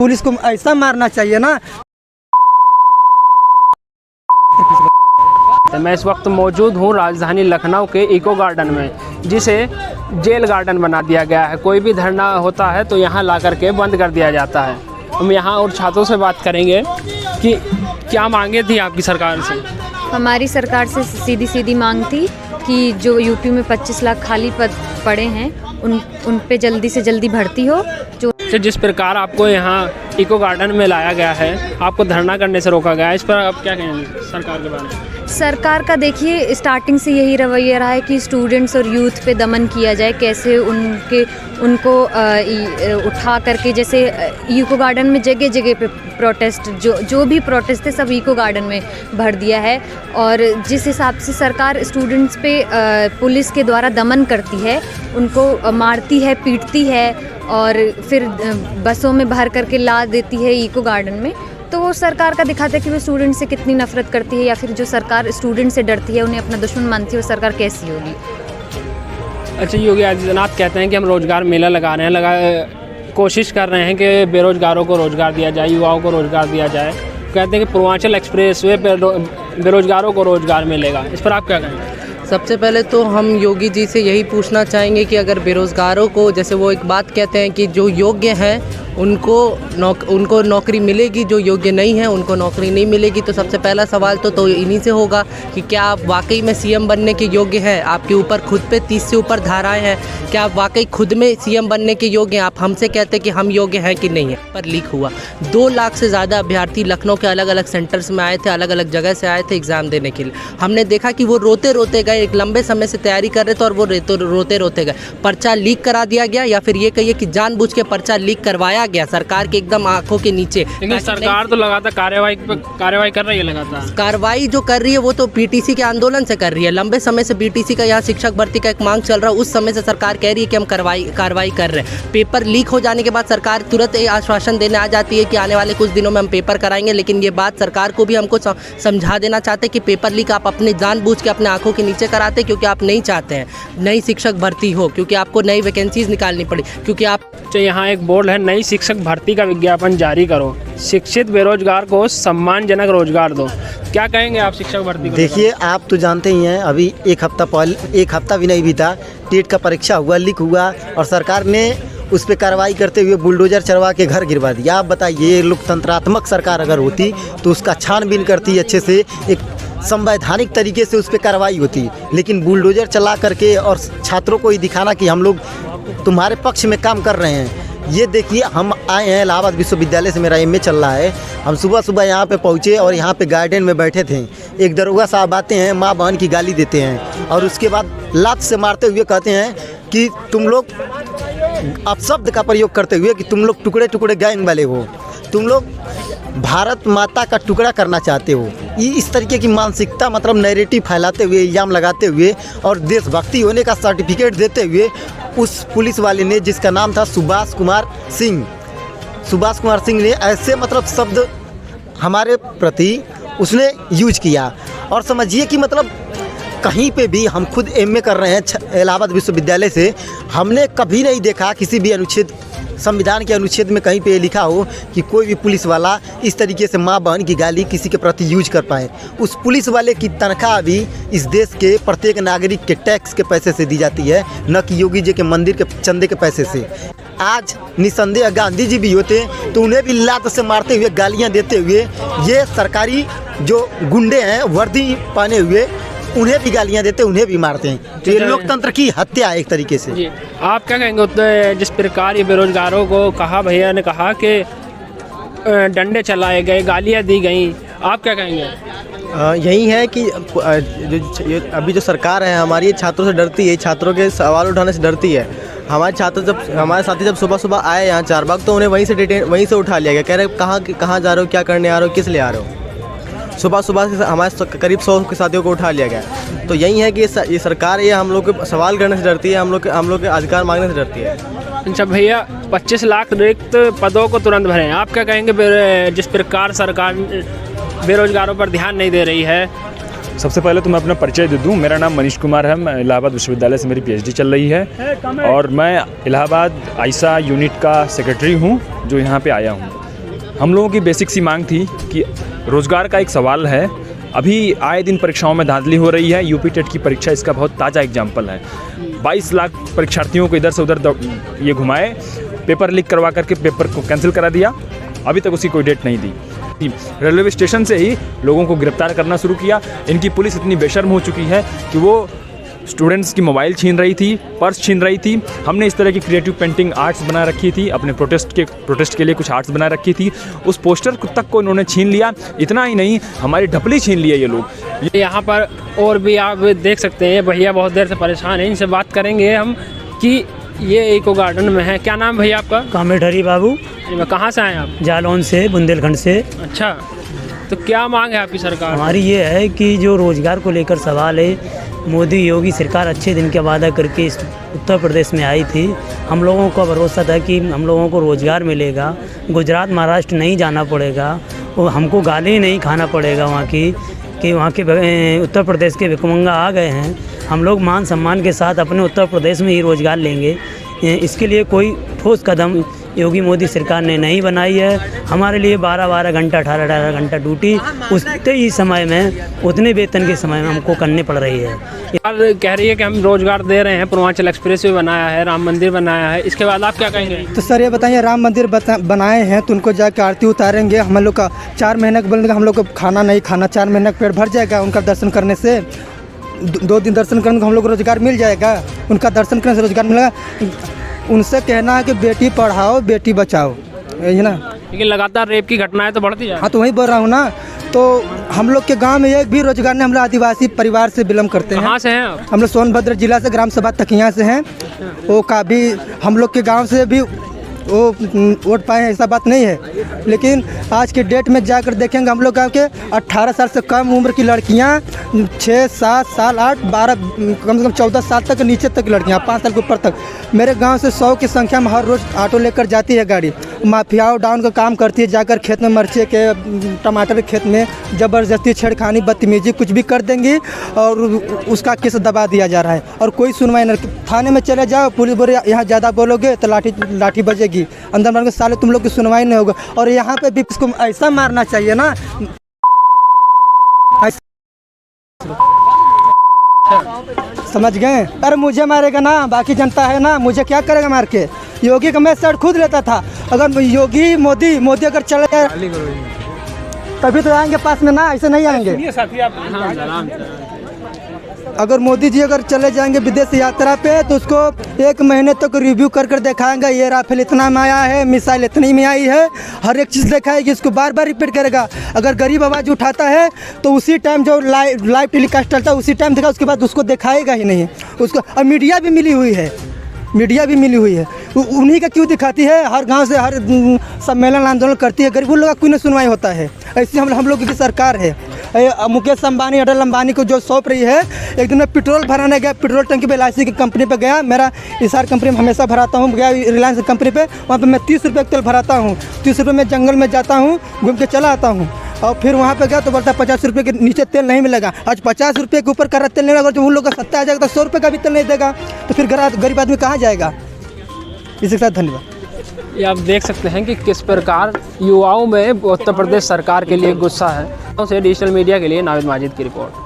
Police को ऐसा मारना चाहिए ना। मैं इस वक्त मौजूद हूँ राजधानी लखनऊ के इको गार्डन में, जिसे जेल गार्डन बना दिया गया है। कोई भी धरना होता है तो यहाँ ला करके बंद कर दिया जाता है। हम यहाँ और छात्रों से बात करेंगे कि क्या मांगे थी आपकी सरकार से। हमारी सरकार से सीधी सीधी मांग थी कि जो यूपी में 25 लाख खाली पद पड़े हैं उन पे जल्दी से जल्दी भर्ती हो। जो जिस प्रकार आपको यहाँ इको गार्डन में लाया गया है, आपको धरना करने से रोका गया है, इस पर आप क्या कहेंगे सरकार के बारे में। सरकार का देखिए स्टार्टिंग से यही रवैया रहा है कि स्टूडेंट्स और यूथ पे दमन किया जाए, कैसे उनको उठा करके, जैसे इको गार्डन में जगह जगह पे प्रोटेस्ट, जो भी प्रोटेस्ट थे सब इको गार्डन में भर दिया है। और जिस हिसाब से सरकार स्टूडेंट्स पे पुलिस के द्वारा दमन करती है, उनको मारती है, पीटती है और फिर बसों में भर करके ला देती है इको गार्डन में, तो वो सरकार का दिखाता है कि वो स्टूडेंट से कितनी नफरत करती है, या फिर जो सरकार स्टूडेंट से डरती है, उन्हें अपना दुश्मन मानती है, वो सरकार कैसी होगी। अच्छा, योगी आदित्यनाथ कहते हैं कि हम रोज़गार मेला लगा रहे हैं, कोशिश कर रहे हैं कि बेरोज़गारों को रोज़गार दिया जाए, युवाओं को रोज़गार दिया जाए। कहते हैं कि पूर्वांचल एक्सप्रेसवे पर बेरोज़गारों को रोज़गार मिलेगा, इस पर आप क्या कहेंगे। सबसे पहले तो हम योगी जी से यही पूछना चाहेंगे कि अगर बेरोज़गारों को, जैसे वो एक बात कहते हैं कि जो योग्य हैं उनको नौकरी मिलेगी, जो योग्य नहीं है उनको नौकरी नहीं मिलेगी, तो सबसे पहला सवाल तो इन्हीं से होगा कि क्या आप वाकई में सीएम बनने के योग्य हैं। आपके ऊपर खुद पे 30 से ऊपर धाराएं हैं, क्या आप वाकई खुद में सीएम बनने के योग्य हैं। आप हमसे कहते हैं कि हम योग्य हैं कि नहीं है। पर लीक हुआ 2 लाख से ज़्यादा अभ्यर्थी लखनऊ के अलग अलग सेंटर्स में आए थे, अलग अलग जगह से आए थे एग्ज़ाम देने के लिए। हमने देखा कि वो रोते रोते गए, एक लंबे समय से तैयारी कर रहे थे और वो रोते रोते गए। पर्चा लीक करा दिया गया, या फिर ये कहिए कि जानबूझ के पर्चा लीक करवाया गया सरकार के एकदम आंखों के नीचे। लेकिन सरकार तो लगातार कार्रवाई कर रही है। लगातार कार्रवाई जो कर रही है वो तो पीटीसी के आंदोलन से कर रही है। लंबे समय से पीटीसी का यहाँ शिक्षक भर्ती का एक मांग चल रहा है, उस समय से सरकार कह रही है कि हम कार्रवाई कर रहे हैं। पेपर लीक हो जाने के बाद सरकार तुरंत आश्वासन देने आ जाती है कि आने वाले कुछ दिनों में हम पेपर कराएंगे। लेकिन ये बात सरकार को भी हमको समझा देना चाहते हैं कि पेपर लीक आप अपने जानबूझ के अपने आंखों के नीचे कराते हैं, क्योंकि आप नहीं चाहते हैं नई शिक्षक भर्ती हो, क्योंकि आपको नई वैकेंसीज निकालनी पड़ी, क्योंकि आप यहाँ एक बोर्ड है, नई शिक्षक भर्ती का विज्ञापन जारी करो, शिक्षित बेरोजगार को सम्मानजनक रोजगार दो। क्या कहेंगे आप शिक्षक भर्ती को? देखिए, आप तो जानते ही हैं, अभी एक हफ्ता भी नहीं बीता, टेट का परीक्षा हुआ, लीक हुआ और सरकार ने उस पर कार्रवाई करते हुए बुलडोजर चलवा के घर गिरवा दिया। आप बताइए, लोकतंत्रात्मक सरकार अगर होती तो उसका छानबीन करती, अच्छे से एक संवैधानिक तरीके से उस पर कार्रवाई होती। लेकिन बुलडोजर चला करके और छात्रों को ही दिखाना कि हम लोग तुम्हारे पक्ष में काम कर रहे हैं। ये देखिए, हम आए हैं इलाहाबाद विश्वविद्यालय से, मेरा एमए चल रहा है। हम सुबह यहाँ पे पहुँचे और यहाँ पे गार्डन में बैठे थे। एक दरोगा साहब आते हैं, माँ बहन की गाली देते हैं और उसके बाद लात से मारते हुए कहते हैं कि तुम लोग, अपशब्द का प्रयोग करते हुए कि तुम लोग टुकड़े टुकड़े गैंग वाले हो, तुम लोग भारत माता का टुकड़ा करना चाहते हो। ये इस तरीके की मानसिकता, मतलब नैरेटिव फैलाते हुए, इल्ज़ाम लगाते हुए और देशभक्ति होने का सर्टिफिकेट देते हुए उस पुलिस वाले ने, जिसका नाम था सुभाष कुमार सिंह ने ऐसे मतलब शब्द हमारे प्रति उसने यूज किया। और समझिए कि मतलब कहीं पे भी, हम खुद एमए कर रहे हैं इलाहाबाद विश्वविद्यालय से, हमने कभी नहीं देखा किसी भी अनुच्छेद, संविधान के अनुच्छेद में कहीं पे लिखा हो कि कोई भी पुलिस वाला इस तरीके से माँ बहन की गाली किसी के प्रति यूज कर पाए। उस पुलिस वाले की तनख्वाह भी इस देश के प्रत्येक नागरिक के टैक्स के पैसे से दी जाती है, न कि योगी जी के मंदिर के चंदे के पैसे से। आज निसंदेह गांधी जी भी होते तो उन्हें भी लात से मारते हुए, गालियाँ देते हुए, ये सरकारी जो गुंडे हैं वर्दी पहने हुए, उन्हें भी गालियाँ देते, उन्हें भी मारते हैं। तो ये लोकतंत्र की हत्या है एक तरीके से। जी, आप क्या कहेंगे? जिस प्रकार ये बेरोजगारों को कहा, भैया ने कहा कि डंडे चलाए गए, गालियाँ दी गई, आप क्या कहेंगे? यही है कि अभी जो सरकार है हमारी, छात्रों से डरती है, छात्रों के सवाल उठाने से डरती है। हमारे साथी जब सुबह आए यहाँ चारबाग, तो उन्हें वहीं से उठा लिया गया। कह रहे कहाँ जा रहे हो, क्या करने आ रहे हो, किस लिए आ रहे हो। सुबह से हमारे करीब 100 के साथियों को उठा लिया गया। तो यही है कि ये सरकार, ये हम लोग के सवाल करने से डरती है, हम लोग के अधिकार मांगने से डरती है। अच्छा भैया, 25 लाख रिक्त पदों को तुरंत भरें, आप क्या कहेंगे? जिस प्रकार सरकार बेरोजगारों पर ध्यान नहीं दे रही है। सबसे पहले तो मैं अपना परिचय दे दूं। मेरा नाम मनीष कुमार है। मैं इलाहाबाद विश्वविद्यालय से मेरी पीएचडी चल रही है और मैं इलाहाबाद आइसा यूनिट का सेक्रेटरी हूं, जो यहां पे आया हूं। हम लोगों की बेसिक सी मांग थी कि रोज़गार का एक सवाल है। अभी आए दिन परीक्षाओं में धांधली हो रही है। यूपी टेट की परीक्षा इसका बहुत ताज़ा एग्जाम्पल है। 22 लाख परीक्षार्थियों को इधर से उधर ये घुमाए, पेपर लीक करवा करके पेपर को कैंसिल करा दिया। अभी तक उसकी कोई डेट नहीं दी। रेलवे स्टेशन से ही लोगों को गिरफ्तार करना शुरू किया। इनकी पुलिस इतनी बेशर्म हो चुकी है कि वो स्टूडेंट्स की मोबाइल छीन रही थी, पर्स छीन रही थी। हमने इस तरह की क्रिएटिव पेंटिंग आर्ट्स बना रखी थी, अपने प्रोटेस्ट के लिए कुछ आर्ट्स बना रखी थी। उस पोस्टर तक को इन्होंने छीन लिया। इतना ही नहीं, हमारी ढपली छीन ली है ये लोग। यहाँ पर और भी आप देख सकते हैं, भैया बहुत देर से परेशान हैं। इनसे बात करेंगे हम कि ये इको गार्डन में है। क्या नाम भैया आपका? कामेठरी बाबू। कहाँ से आए आप? जालौन से, बुंदेलखंड से। अच्छा, तो क्या मांग है आपकी सरकार? हमारी ये है कि जो रोज़गार को लेकर सवाल है, मोदी योगी सरकार अच्छे दिन का वादा करके इस उत्तर प्रदेश में आई थी। हम लोगों को भरोसा था कि हम लोगों को रोज़गार मिलेगा, गुजरात महाराष्ट्र नहीं जाना पड़ेगा, और हमको गाली नहीं खाना पड़ेगा वहाँ की, कि वहाँ के उत्तर प्रदेश के भिखमंगा आ गए हैं। हम लोग मान सम्मान के साथ अपने उत्तर प्रदेश में ही रोज़गार लेंगे। इसके लिए कोई ठोस कदम योगी मोदी सरकार ने नहीं बनाई है। हमारे लिए 12-12 घंटा, 18-18 घंटा ड्यूटी उतने ही समय में, उतने वेतन के समय में हमको करने पड़ रही है। यार कह रही है कि हम रोजगार दे रहे हैं, पूर्वांचल एक्सप्रेस वे बनाया है, राम मंदिर बनाया है, इसके बाद आप क्या कहेंगे? तो सर ये बताइए, राम मंदिर बनाए हैं तो उनको जाकर आरती उतारेंगे। हम लोग का 4 महीने का बोलेंगे, हम लोग को खाना नहीं खाना, 4 महीने का पेट भर जाएगा उनका दर्शन करने से। 2 दिन दर्शन करने को हम लोग को रोजगार मिल जाएगा, उनका दर्शन करने से रोजगार मिलेगा। उनसे कहना है कि बेटी पढ़ाओ बेटी बचाओ, यही ना। लेकिन लगातार रेप की घटनाएं तो बढ़ती है। हाँ तो वही बोल रहा हूँ ना। तो हम लोग के गांव में एक भी रोजगार नहीं। हम लोग आदिवासी परिवार से बिलोंग करते हैं। कहाँ से हैं आप? हम लोग सोनभद्र जिला से, ग्राम सभा तकिया से हैं। वो का भी हम लोग के गांव से भी वो वोट पाए हैं, ऐसा बात नहीं है। लेकिन आज के डेट में जाकर देखेंगे, हम लोग गाँव के 18 साल से कम उम्र की लड़कियां, 6, 7 साल, 8, 12, कम से कम 14 साल तक नीचे तक लड़कियां, 5 साल के ऊपर तक। मेरे गांव से 100 की संख्या में हर रोज़ ऑटो लेकर जाती है गाड़ी। माफियाओं डाउन का काम करती है, जाकर खेत में मर्चे के, टमाटर के खेत में ज़बरदस्ती, छेड़खानी, बदतमीजी कुछ भी कर देंगी और उसका केस दबा दिया जा रहा है और कोई सुनवाई नहीं। थाने में चले जाओ, पुलिस बोले यहाँ ज़्यादा बोलोगे तो लाठी बजेगी, अंदर मार के साले तुम लोग की सुनवाई नहीं होगा। और यहाँ पे भी इसको ऐसा मारना चाहिए ना, समझ गए? अरे मुझे मारेगा ना, बाकी जनता है ना, मुझे क्या करेगा मार के? योगी का मैं शर्ट खुद लेता था। अगर योगी मोदी अगर चले जाए तभी तो आएंगे पास में ना, ऐसे नहीं आएंगे। अगर मोदी जी अगर चले जाएंगे विदेश यात्रा पे तो उसको 1 महीने तक रिव्यू कर दिखाएंगे, ये राफेल इतना में आया है, मिसाइल इतनी में आई है, हर एक चीज़ दिखाएगी, इसको बार बार रिपीट करेगा। अगर गरीब आवाज़ उठाता है तो उसी टाइम जो लाइव टेलीकास्ट चलता है उसी टाइम दिखा, उसके बाद उसको दिखाएगा ही नहीं उसको। और मीडिया भी मिली हुई है, उन्हीं का क्यों दिखाती है? हर गांव से हर सम्मेलन आंदोलन करती है, गरीबों लोगों का क्यों नहीं सुनवाई होता है? ऐसी हम लोग की सरकार है। मुकेश अंबानी, अटल अंबानी को जो सौंप रही है। एक दिन मैं पेट्रोल भराने गया, पेट्रोल टंकी पे LIC की कंपनी पे गया। मेरा इसार कंपनी में हमेशा भराता हूँ, गया रिलायंस कंपनी पे, वहाँ पे मैं 30 रुपये तेल भराता हूँ। 30 रुपये में जंगल में जाता हूँ, घूम के चला आता हूँ। और फिर वहाँ पे गया तो बोलता 50 रुपये के नीचे तेल नहीं मिलेगा। आज 50 रुपये के ऊपर का तेल नहीं लगा, जब उन लोग का सत्ता आ जाएगा तो 100 रुपये का भी तेल नहीं देगा, तो फिर गरीब आदमी कहाँ जाएगा? इसी के साथ धन्यवाद। ये आप देख सकते हैं कि किस प्रकार युवाओं में उत्तर प्रदेश सरकार के लिए गुस्सा है। से डिजिटल मीडिया के लिए नाविद माजिद की रिपोर्ट।